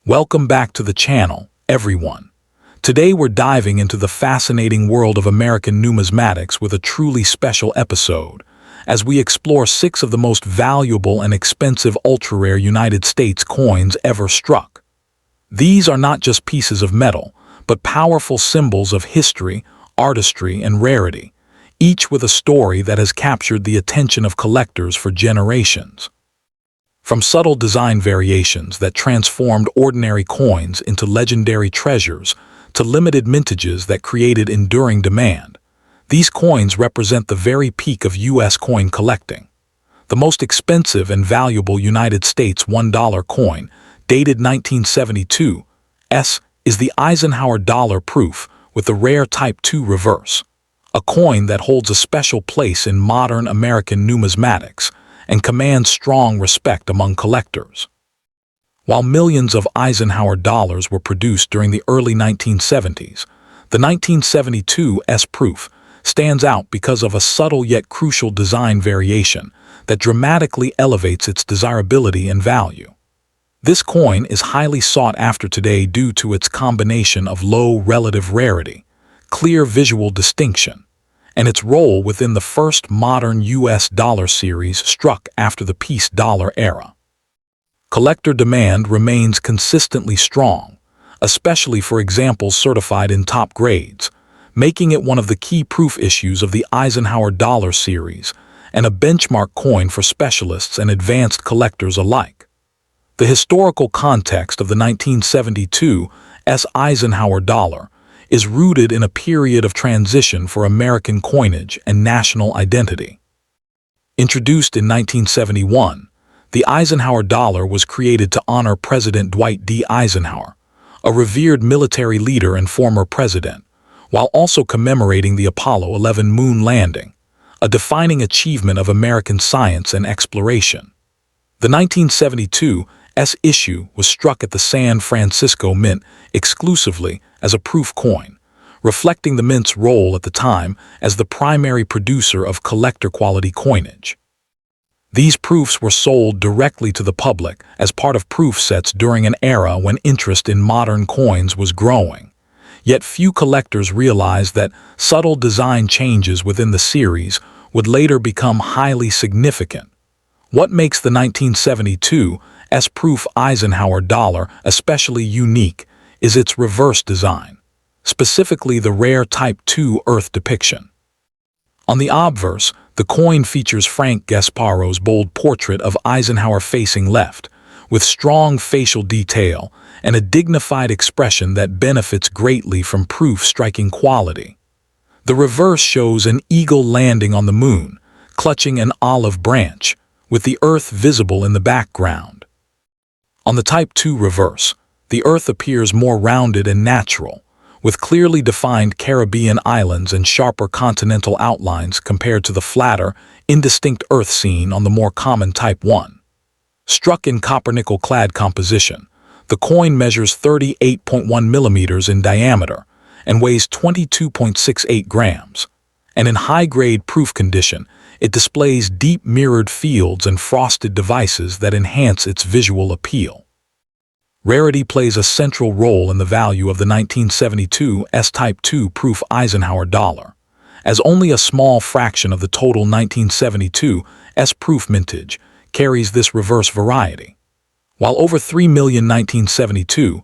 Welcome back to the channel, everyone. Today we're diving into the fascinating world of American numismatics with a truly special episode, as we explore 6 of the most valuable and expensive ultra-rare United States coins ever struck. These are not just pieces of metal, but powerful symbols of history, artistry, and rarity, each with a story that has captured the attention of collectors for generations. From subtle design variations that transformed ordinary coins into legendary treasures to limited mintages that created enduring demand, these coins represent the very peak of U.S. coin collecting. The most expensive and valuable United States $1 coin, dated 1972, is the Eisenhower dollar proof with the rare Type II reverse, a coin that holds a special place in modern American numismatics and commands strong respect among collectors. While millions of Eisenhower dollars were produced during the early 1970s, the 1972 proof stands out because of a subtle yet crucial design variation that dramatically elevates its desirability and value. This coin is highly sought after today due to its combination of low relative rarity, clear visual distinction, and its role within the first modern U.S. dollar series struck after the peace dollar era. Collector demand remains consistently strong, especially for examples certified in top grades, making it one of the key proof issues of the Eisenhower dollar series and a benchmark coin for specialists and advanced collectors alike. The historical context of the 1972 Eisenhower dollar is rooted in a period of transition for American coinage and national identity. Introduced in 1971, the Eisenhower dollar was created to honor President Dwight D. Eisenhower, a revered military leader and former president, while also commemorating the Apollo 11 moon landing, a defining achievement of American science and exploration. The 1972 issue was struck at the San Francisco Mint exclusively as a proof coin, reflecting the Mint's role at the time as the primary producer of collector-quality coinage. These proofs were sold directly to the public as part of proof sets during an era when interest in modern coins was growing. Yet few collectors realized that subtle design changes within the series would later become highly significant. What makes the 1972 proof Eisenhower dollar especially unique is its reverse design, specifically the rare Type II Earth depiction. On the obverse, the coin features Frank Gasparo's bold portrait of Eisenhower facing left, with strong facial detail and a dignified expression that benefits greatly from proof striking quality. The reverse shows an eagle landing on the moon, clutching an olive branch, with the Earth visible in the background. On the Type II reverse, the Earth appears more rounded and natural, with clearly defined Caribbean islands and sharper continental outlines compared to the flatter, indistinct Earth seen on the more common Type I. Struck in copper-nickel-clad composition, the coin measures 38.1 millimeters in diameter and weighs 22.68 grams, and in high-grade proof condition, it displays deep mirrored fields and frosted devices that enhance its visual appeal. Rarity plays a central role in the value of the 1972 Type II proof Eisenhower dollar, as only a small fraction of the total 1972 proof mintage carries this reverse variety. While over 3 million 1972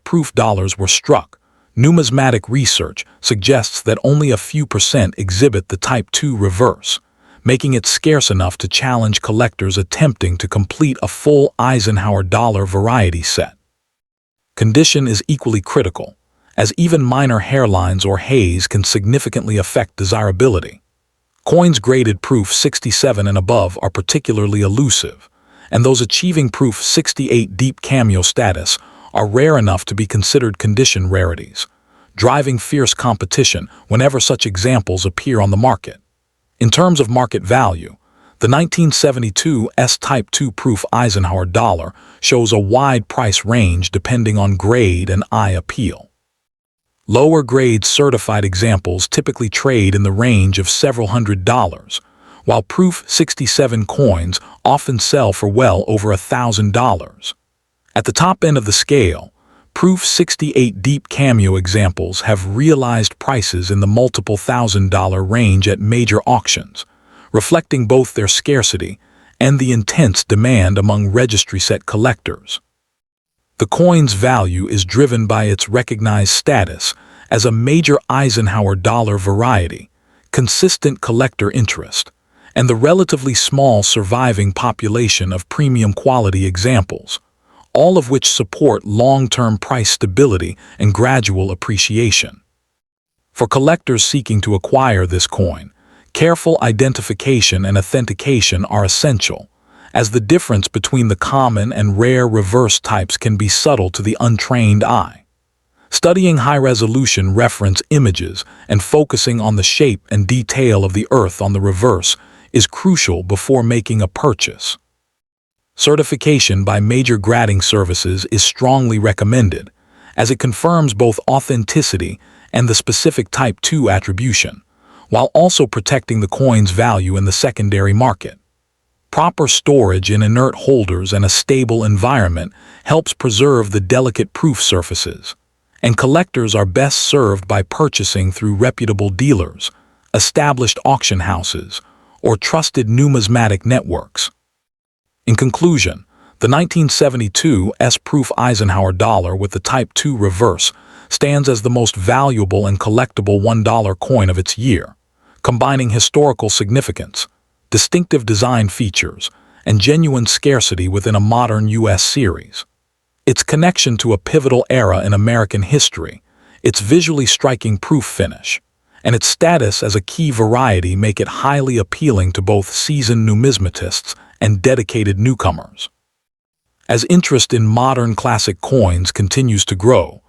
proof dollars were struck, numismatic research suggests that only a few % exhibit the Type II reverse, making it scarce enough to challenge collectors attempting to complete a full Eisenhower dollar variety set. Condition is equally critical, as even minor hairlines or haze can significantly affect desirability. Coins graded proof 67 and above are particularly elusive, and those achieving proof 68 deep cameo status are rare enough to be considered condition rarities, driving fierce competition whenever such examples appear on the market. In terms of market value, the 1972 Type II proof Eisenhower dollar shows a wide price range depending on grade and eye appeal. Lower grade certified examples typically trade in the range of several $100s, while proof 67 coins often sell for well over $1,000. At the top end of the scale, Proof 68 deep cameo examples have realized prices in the multiple $1,000 range at major auctions, reflecting both their scarcity and the intense demand among registry-set collectors. The coin's value is driven by its recognized status as a major Eisenhower dollar variety, consistent collector interest, and the relatively small surviving population of premium quality examples, all of which support long-term price stability and gradual appreciation. For collectors seeking to acquire this coin, careful identification and authentication are essential, as the difference between the common and rare reverse types can be subtle to the untrained eye. Studying high-resolution reference images and focusing on the shape and detail of the earth on the reverse is crucial before making a purchase. Certification by major grading services is strongly recommended, as it confirms both authenticity and the specific Type 2 attribution, while also protecting the coin's value in the secondary market. Proper storage in inert holders and a stable environment helps preserve the delicate proof surfaces, and collectors are best served by purchasing through reputable dealers, established auction houses, or trusted numismatic networks. In conclusion, the 1972 S-proof Eisenhower dollar with the Type 2 reverse stands as the most valuable and collectible $1 coin of its year, combining historical significance, distinctive design features, and genuine scarcity within a modern U.S. series. Its connection to a pivotal era in American history, its visually striking proof finish, and its status as a key variety make it highly appealing to both seasoned numismatists and dedicated newcomers. As interest in modern classic coins continues to grow,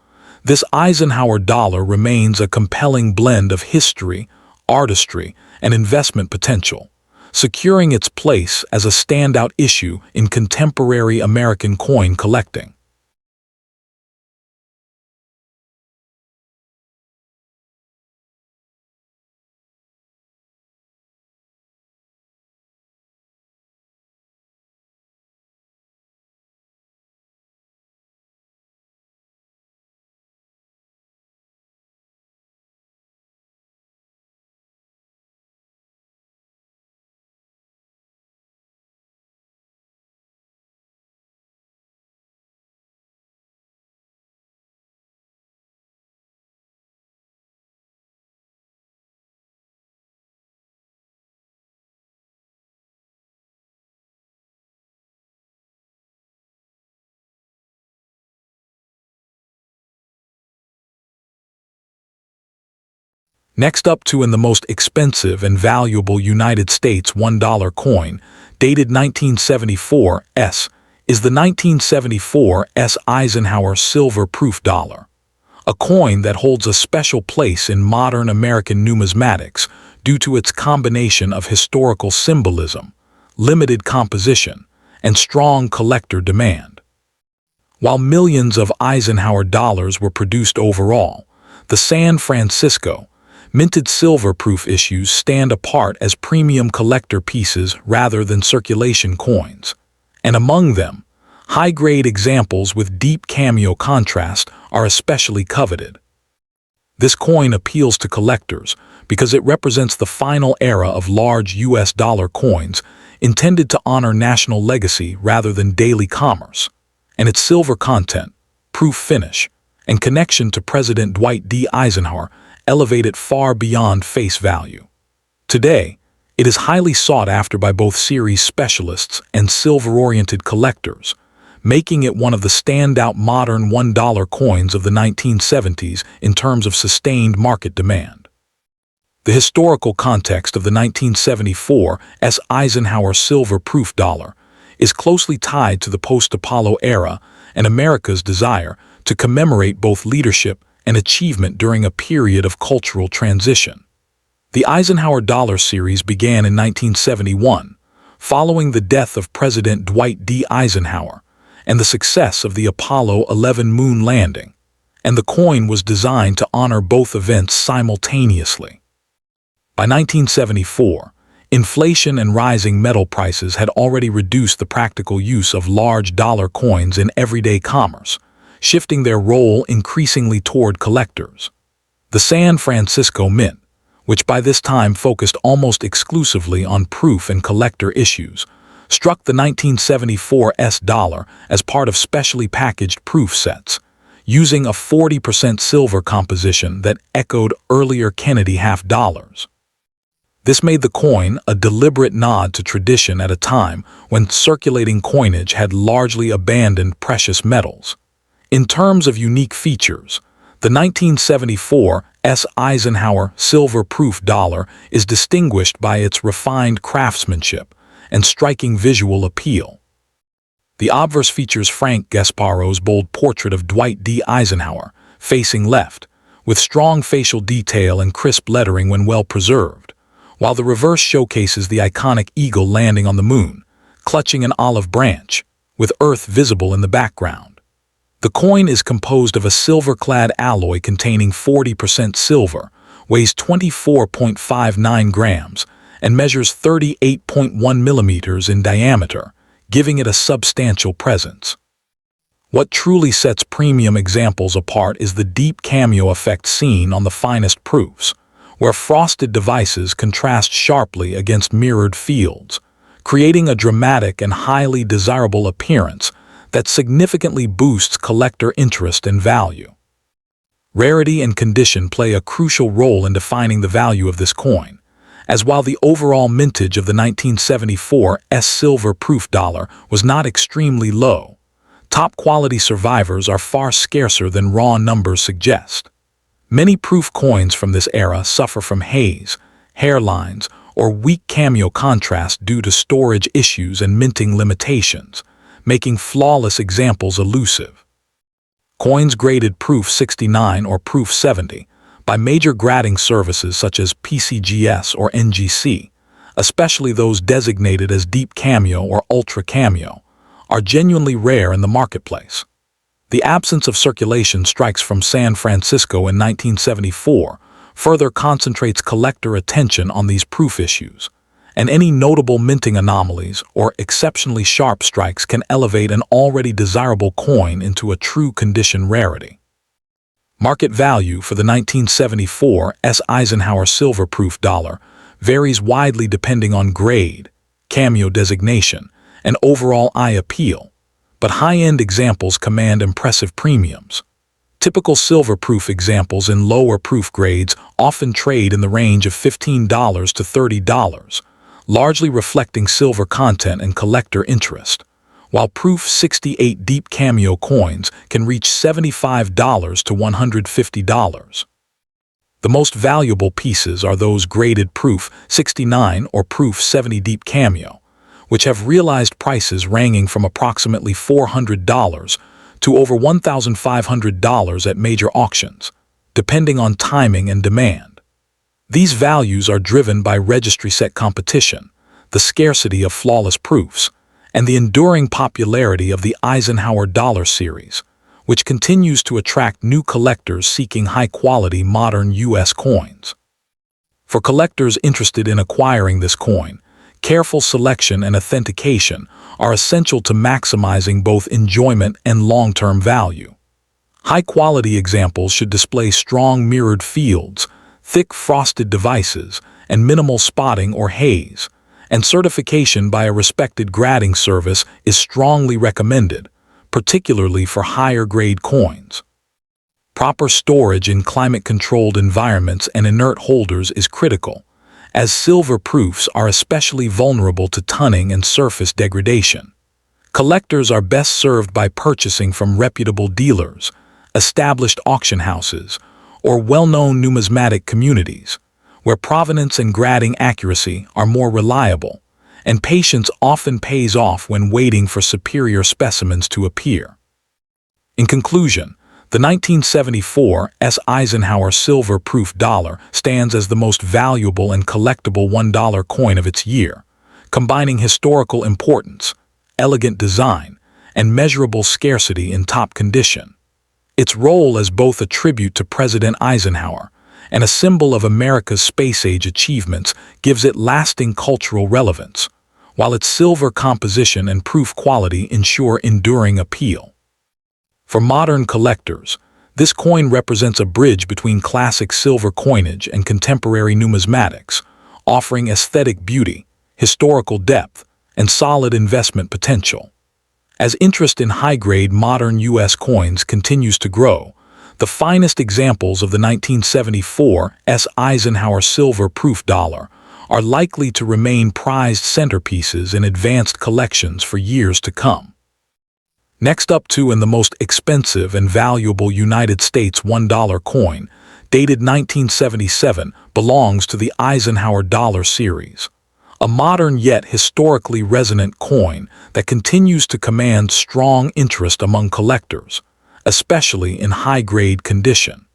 this Eisenhower dollar remains a compelling blend of history, artistry, and investment potential, securing its place as a standout issue in contemporary American coin collecting. Next up in the most expensive and valuable United States $1 coin, dated 1974 S, is the 1974 S Eisenhower Silver Proof Dollar, a coin that holds a special place in modern American numismatics due to its combination of historical symbolism, limited composition, and strong collector demand. While millions of Eisenhower dollars were produced overall, the San Francisco minted silver proof issues stand apart as premium collector pieces rather than circulation coins, and among them, high-grade examples with deep cameo contrast are especially coveted. This coin appeals to collectors because it represents the final era of large U.S. dollar coins intended to honor national legacy rather than daily commerce, and its silver content, proof finish, and connection to President Dwight D. Eisenhower elevate it far beyond face value. Today, it is highly sought after by both series specialists and silver-oriented collectors, making it one of the standout modern $1 coins of the 1970s in terms of sustained market demand. The historical context of the 1974 S. Eisenhower Silver Proof Dollar is closely tied to the post-Apollo era and America's desire to commemorate both leadership and achievement during a period of cultural transition. The Eisenhower Dollar series began in 1971, following the death of President Dwight D. Eisenhower and the success of the Apollo 11 moon landing, and the coin was designed to honor both events simultaneously. By 1974, Inflation and rising metal prices had already reduced the practical use of large dollar coins in everyday commerce, shifting their role increasingly toward collectors. The San Francisco Mint, which by this time focused almost exclusively on proof and collector issues, struck the 1974 US dollar as part of specially packaged proof sets, using a 40% silver composition that echoed earlier Kennedy half dollars. This made the coin a deliberate nod to tradition at a time when circulating coinage had largely abandoned precious metals. In terms of unique features, the 1974 S. Eisenhower silver-proof dollar is distinguished by its refined craftsmanship and striking visual appeal. The obverse features Frank Gasparo's bold portrait of Dwight D. Eisenhower, facing left, with strong facial detail and crisp lettering when well preserved, while the reverse showcases the iconic eagle landing on the moon, clutching an olive branch, with Earth visible in the background. The coin is composed of a silver-clad alloy containing 40% silver, weighs 24.59 grams, and measures 38.1 millimeters in diameter, giving it a substantial presence. What truly sets premium examples apart is the deep cameo effect seen on the finest proofs, where frosted devices contrast sharply against mirrored fields, creating a dramatic and highly desirable appearance that significantly boosts collector interest and value. Rarity and condition play a crucial role in defining the value of this coin, as while the overall mintage of the 1974 S silver-proof dollar was not extremely low, top-quality survivors are far scarcer than raw numbers suggest. Many proof coins from this era suffer from haze, hairlines, or weak cameo contrast due to storage issues and minting limitations, making flawless examples elusive. Coins graded Proof 69 or Proof 70 by major grading services such as PCGS or NGC, especially those designated as Deep Cameo or Ultra Cameo, are genuinely rare in the marketplace. The absence of circulation strikes from San Francisco in 1974 further concentrates collector attention on these proof issues, and any notable minting anomalies or exceptionally sharp strikes can elevate an already desirable coin into a true condition rarity. Market value for the 1974 S. Eisenhower silver-proof dollar varies widely depending on grade, cameo designation, and overall eye appeal, but high-end examples command impressive premiums. Typical silver-proof examples in lower proof grades often trade in the range of $15 to $30, largely reflecting silver content and collector interest, while Proof 68 Deep Cameo coins can reach $75 to $150. The most valuable pieces are those graded Proof 69 or Proof 70 Deep Cameo, which have realized prices ranging from approximately $400 to over $1,500 at major auctions, depending on timing and demand. These values are driven by registry set competition, the scarcity of flawless proofs, and the enduring popularity of the Eisenhower dollar series, which continues to attract new collectors seeking high-quality modern U.S. coins. For collectors interested in acquiring this coin, careful selection and authentication are essential to maximizing both enjoyment and long-term value. High-quality examples should display strong mirrored fields, thick frosted devices, and minimal spotting or haze, and certification by a respected grading service is strongly recommended, particularly for higher-grade coins. Proper storage in climate-controlled environments and inert holders is critical, as silver proofs are especially vulnerable to tunning and surface degradation. Collectors are best served by purchasing from reputable dealers, established auction houses, or well-known numismatic communities, where provenance and grading accuracy are more reliable, and patience often pays off when waiting for superior specimens to appear. In conclusion, the 1974 S. Eisenhower silver-proof dollar stands as the most valuable and collectible $1 coin of its year, combining historical importance, elegant design, and measurable scarcity in top condition. Its role as both a tribute to President Eisenhower and a symbol of America's space-age achievements, gives it lasting cultural relevance, while its silver composition and proof quality ensure enduring appeal. For modern collectors, this coin represents a bridge between classic silver coinage and contemporary numismatics, offering aesthetic beauty, historical depth, and solid investment potential. As interest in high-grade modern U.S. coins continues to grow, the finest examples of the 1974 Eisenhower silver proof dollar are likely to remain prized centerpieces in advanced collections for years to come. Next up to and the most expensive and valuable United States $1 coin, dated 1977, belongs to the Eisenhower dollar series, a modern yet historically resonant coin that continues to command strong interest among collectors, especially in high-grade condition.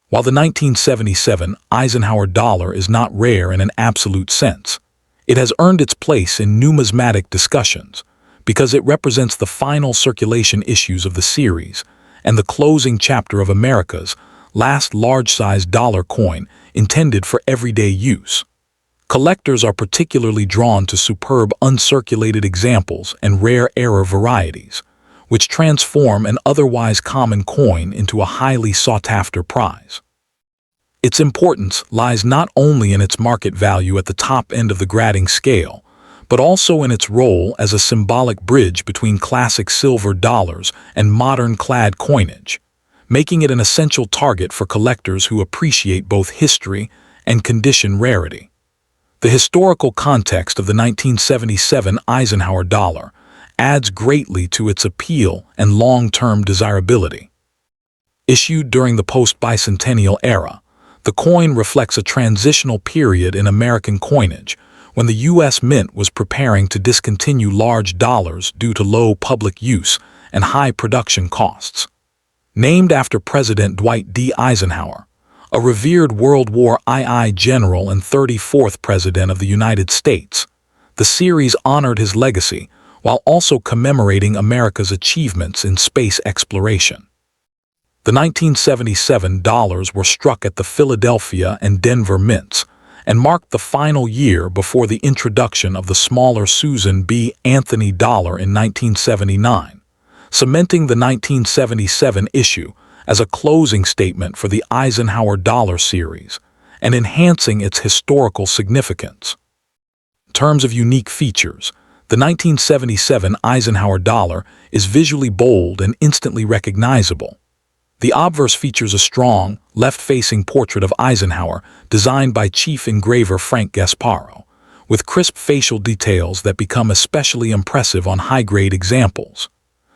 While the 1977 Eisenhower dollar is not rare in an absolute sense, it has earned its place in numismatic discussions because it represents the final circulation issues of the series and the closing chapter of America's last large-sized dollar coin intended for everyday use. Collectors are particularly drawn to superb uncirculated examples and rare error varieties, which transform an otherwise common coin into a highly sought-after prize. Its importance lies not only in its market value at the top end of the grading scale, but also in its role as a symbolic bridge between classic silver dollars and modern clad coinage, making it an essential target for collectors who appreciate both history and condition rarity. The historical context of the 1977 Eisenhower dollar adds greatly to its appeal and long-term desirability. Issued during the post-bicentennial era, the coin reflects a transitional period in American coinage when the U.S. Mint was preparing to discontinue large dollars due to low public use and high production costs. Named after President Dwight D. Eisenhower, a revered World War II general and 34th President of the United States, the series honored his legacy while also commemorating America's achievements in space exploration. The 1977 dollars were struck at the Philadelphia and Denver mints and marked the final year before the introduction of the smaller Susan B. Anthony dollar in 1979, cementing the 1977 issue as a closing statement for the Eisenhower dollar series and enhancing its historical significance. In terms of unique features, the 1977 Eisenhower dollar is visually bold and instantly recognizable. The obverse features a strong, left-facing portrait of Eisenhower designed by chief engraver Frank Gasparo, with crisp facial details that become especially impressive on high-grade examples.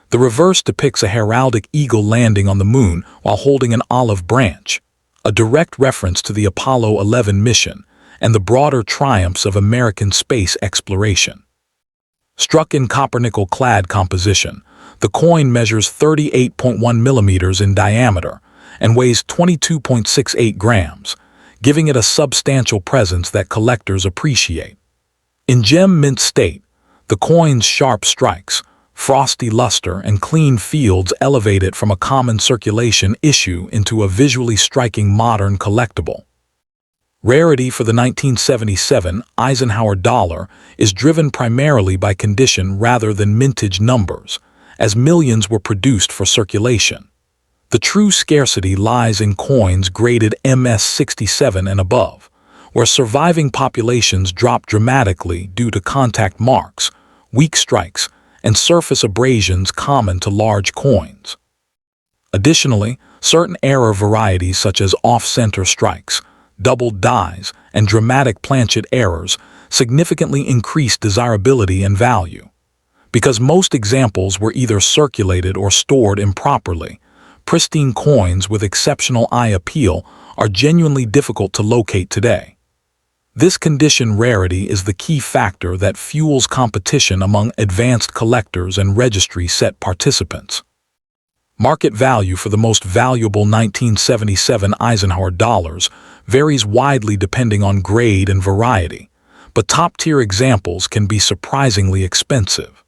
The reverse depicts a heraldic eagle landing on the moon while holding an olive branch, a direct reference to the Apollo 11 mission and the broader triumphs of American space exploration. Struck in copper-nickel clad composition, the coin measures 38.1 millimeters in diameter and weighs 22.68 grams, giving it a substantial presence that collectors appreciate. In gem mint state, the coin's sharp strikes, frosty luster, and clean fields elevate it from a common circulation issue into a visually striking modern collectible. Rarity for the 1977 Eisenhower dollar is driven primarily by condition rather than mintage numbers, as millions were produced for circulation. The true scarcity lies in coins graded MS-67 and above, where surviving populations drop dramatically due to contact marks, weak strikes, and surface abrasions common to large coins. Additionally, certain error varieties such as off-center strikes, doubled dies, and dramatic planchet errors significantly increase desirability and value. Because most examples were either circulated or stored improperly, pristine coins with exceptional eye appeal are genuinely difficult to locate today. This condition rarity is the key factor that fuels competition among advanced collectors and registry set participants. Market value for the most valuable 1977 Eisenhower dollars varies widely depending on grade and variety, but top-tier examples can be surprisingly expensive.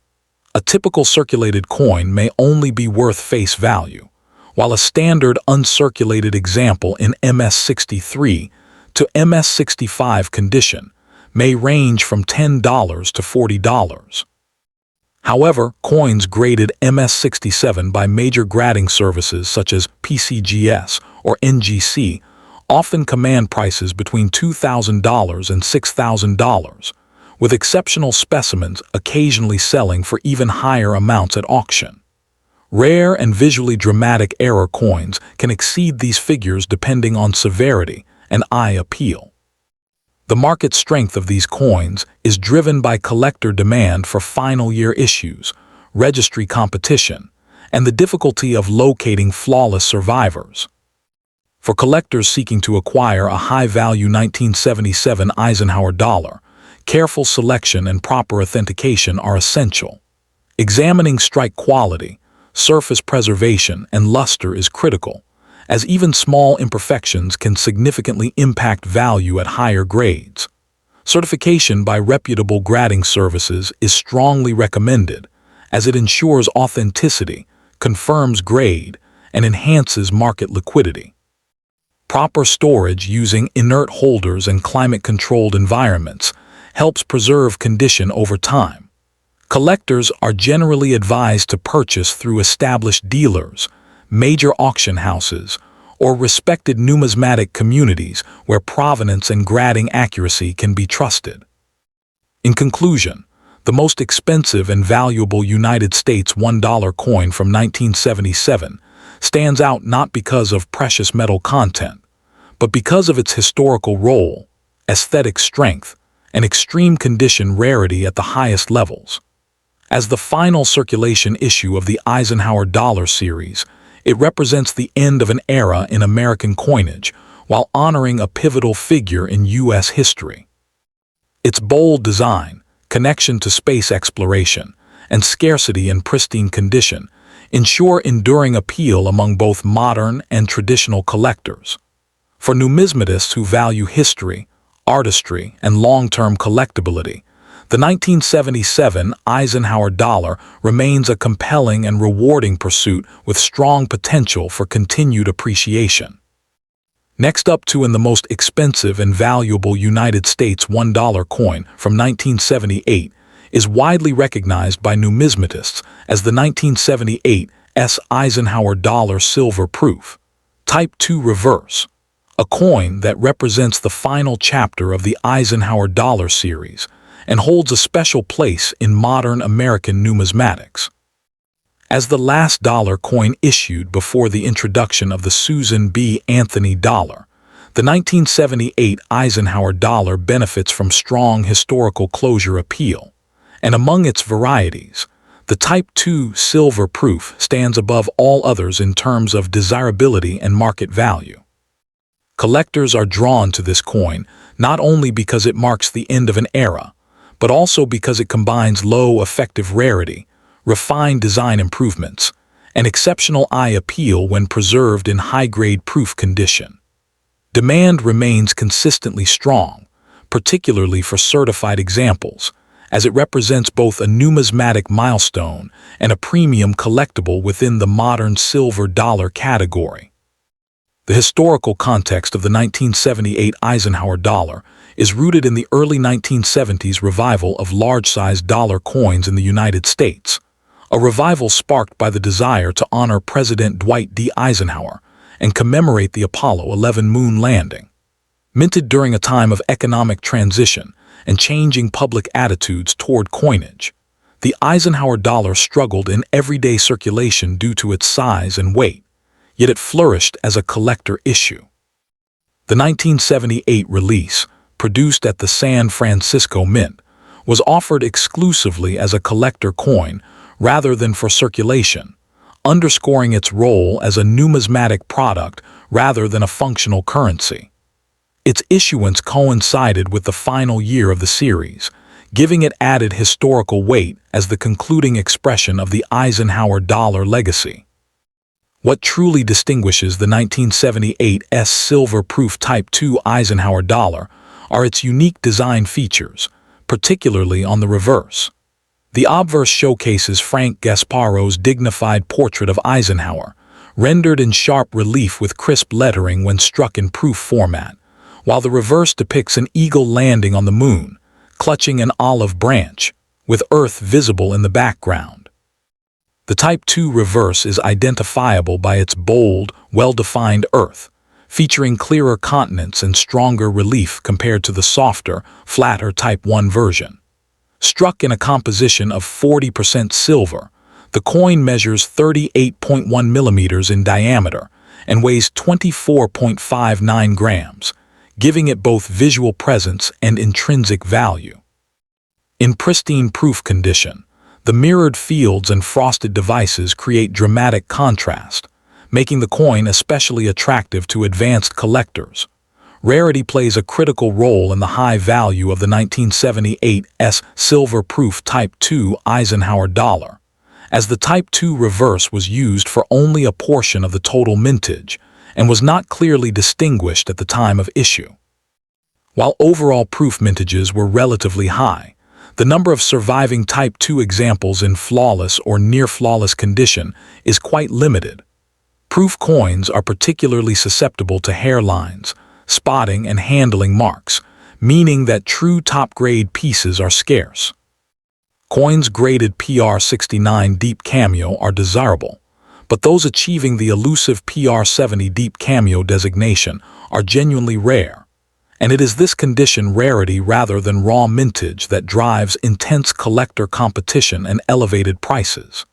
A typical circulated coin may only be worth face value, while a standard uncirculated example in MS63 to MS65 condition may range from $10 to $40. However, coins graded MS67 by major grading services such as PCGS or NGC often command prices between $2,000 and $6,000, with exceptional specimens occasionally selling for even higher amounts at auction. Rare and visually dramatic error coins can exceed these figures depending on severity and eye appeal. The market strength of these coins is driven by collector demand for final year issues, registry competition, and the difficulty of locating flawless survivors. For collectors seeking to acquire a high-value 1977 Eisenhower dollar, careful selection and proper authentication are essential. Examining strike quality, surface preservation, and luster is critical, as even small imperfections can significantly impact value at higher grades. Certification by reputable grading services is strongly recommended, as it ensures authenticity, confirms grade, and enhances market liquidity. Proper storage using inert holders and climate-controlled environments helps preserve condition over time. Collectors are generally advised to purchase through established dealers, major auction houses, or respected numismatic communities where provenance and grading accuracy can be trusted. In conclusion, the most expensive and valuable United States $1 coin from 1977 stands out not because of precious metal content, but because of its historical role, aesthetic strength, and extreme condition rarity at the highest levels. As the final circulation issue of the Eisenhower Dollar series, it represents the end of an era in American coinage while honoring a pivotal figure in U.S. history. Its bold design, connection to space exploration, and scarcity in pristine condition ensure enduring appeal among both modern and traditional collectors. For numismatists who value history, artistry, and long-term collectability, the 1977 Eisenhower dollar remains a compelling and rewarding pursuit with strong potential for continued appreciation. Next up in the most expensive and valuable United States $1 coin from 1978 is widely recognized by numismatists as the 1978 Eisenhower dollar silver proof, Type 2 reverse, a coin that represents the final chapter of the Eisenhower dollar series and holds a special place in modern American numismatics. As the last dollar coin issued before the introduction of the Susan B. Anthony dollar, the 1978 Eisenhower dollar benefits from strong historical closure appeal, and among its varieties, the Type 2 silver proof stands above all others in terms of desirability and market value. Collectors are drawn to this coin not only because it marks the end of an era, but also because it combines low effective rarity, refined design improvements, and exceptional eye appeal when preserved in high-grade proof condition. Demand remains consistently strong, particularly for certified examples, as it represents both a numismatic milestone and a premium collectible within the modern silver dollar category. The historical context of the 1978 Eisenhower dollar is rooted in the early 1970s revival of large-sized dollar coins in the United States, a revival sparked by the desire to honor President Dwight D. Eisenhower and commemorate the Apollo 11 moon landing. Minted during a time of economic transition and changing public attitudes toward coinage, the Eisenhower dollar struggled in everyday circulation due to its size and weight, yet it flourished as a collector issue. The 1978 release, produced at the San Francisco Mint, was offered exclusively as a collector coin rather than for circulation, underscoring its role as a numismatic product rather than a functional currency. Its issuance coincided with the final year of the series, giving it added historical weight as the concluding expression of the Eisenhower dollar legacy. What truly distinguishes the 1978 silver-proof Type 2 Eisenhower dollar are its unique design features, particularly on the reverse. The obverse showcases Frank Gasparo's dignified portrait of Eisenhower, rendered in sharp relief with crisp lettering when struck in proof format, while the reverse depicts an eagle landing on the moon, clutching an olive branch, with Earth visible in the background. The Type 2 reverse is identifiable by its bold, well-defined Earth, featuring clearer continents and stronger relief compared to the softer, flatter Type 1 version. Struck in a composition of 40% silver, the coin measures 38.1 millimeters in diameter and weighs 24.59 grams, giving it both visual presence and intrinsic value. In pristine proof condition, the mirrored fields and frosted devices create dramatic contrast, making the coin especially attractive to advanced collectors. Rarity plays a critical role in the high value of the 1978's silver-proof Type 2 Eisenhower dollar, as the Type 2 reverse was used for only a portion of the total mintage and was not clearly distinguished at the time of issue. While overall proof mintages were relatively high, the number of surviving Type 2 examples in flawless or near-flawless condition is quite limited. Proof coins are particularly susceptible to hairlines, spotting, and handling marks, meaning that true top-grade pieces are scarce. Coins graded PR69 Deep Cameo are desirable, but those achieving the elusive PR70 Deep Cameo designation are genuinely rare, and it is this condition rarity rather than raw mintage that drives intense collector competition and elevated prices.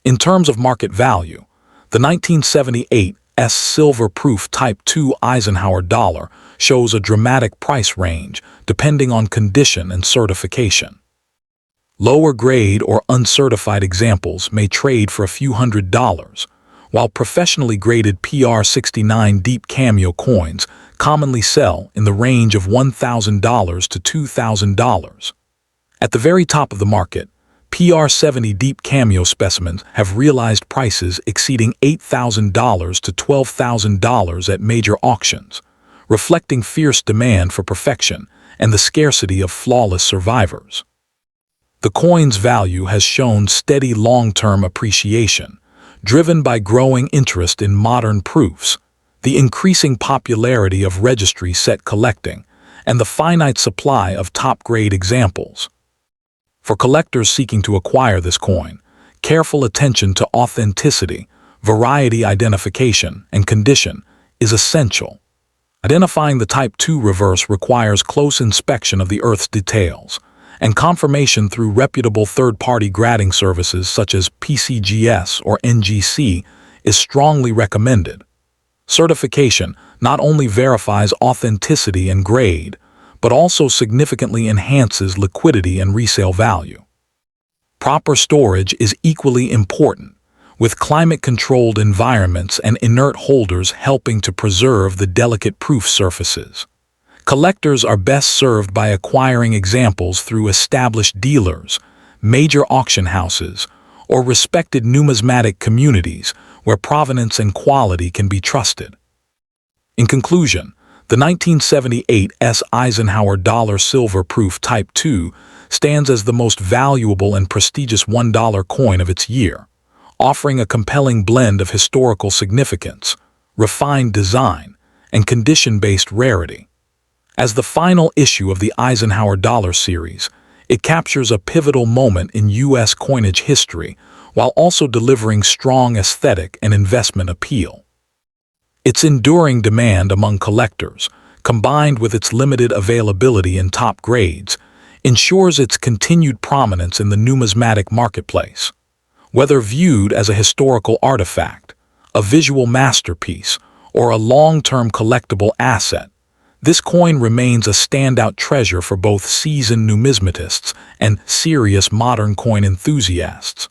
In terms of market value, the 1978's silver-proof Type 2 Eisenhower dollar shows a dramatic price range depending on condition and certification. Lower-grade or uncertified examples may trade for a few $100s, while professionally graded PR69 Deep Cameo coins commonly sell in the range of $1,000 to $2,000. At the very top of the market, PR70 Deep Cameo specimens have realized prices exceeding $8,000 to $12,000 at major auctions, reflecting fierce demand for perfection and the scarcity of flawless survivors. The coin's value has shown steady long-term appreciation, driven by growing interest in modern proofs, the increasing popularity of registry set collecting, and the finite supply of top-grade examples. For collectors seeking to acquire this coin, careful attention to authenticity, variety identification, and condition is essential. Identifying the Type 2 reverse requires close inspection of the Earth's details, and confirmation through reputable third-party grading services such as PCGS or NGC is strongly recommended. Certification not only verifies authenticity and grade, but also significantly enhances liquidity and resale value. Proper storage is equally important, with climate-controlled environments and inert holders helping to preserve the delicate proof surfaces. Collectors are best served by acquiring examples through established dealers, major auction houses, or respected numismatic communities where provenance and quality can be trusted. In conclusion, the 1978's Eisenhower dollar silver-proof Type 2 stands as the most valuable and prestigious $1 coin of its year, offering a compelling blend of historical significance, refined design, and condition-based rarity. As the final issue of the Eisenhower dollar series, it captures a pivotal moment in U.S. coinage history while also delivering strong aesthetic and investment appeal. Its enduring demand among collectors, combined with its limited availability in top grades, ensures its continued prominence in the numismatic marketplace. Whether viewed as a historical artifact, a visual masterpiece, or a long-term collectible asset, this coin remains a standout treasure for both seasoned numismatists and serious modern coin enthusiasts.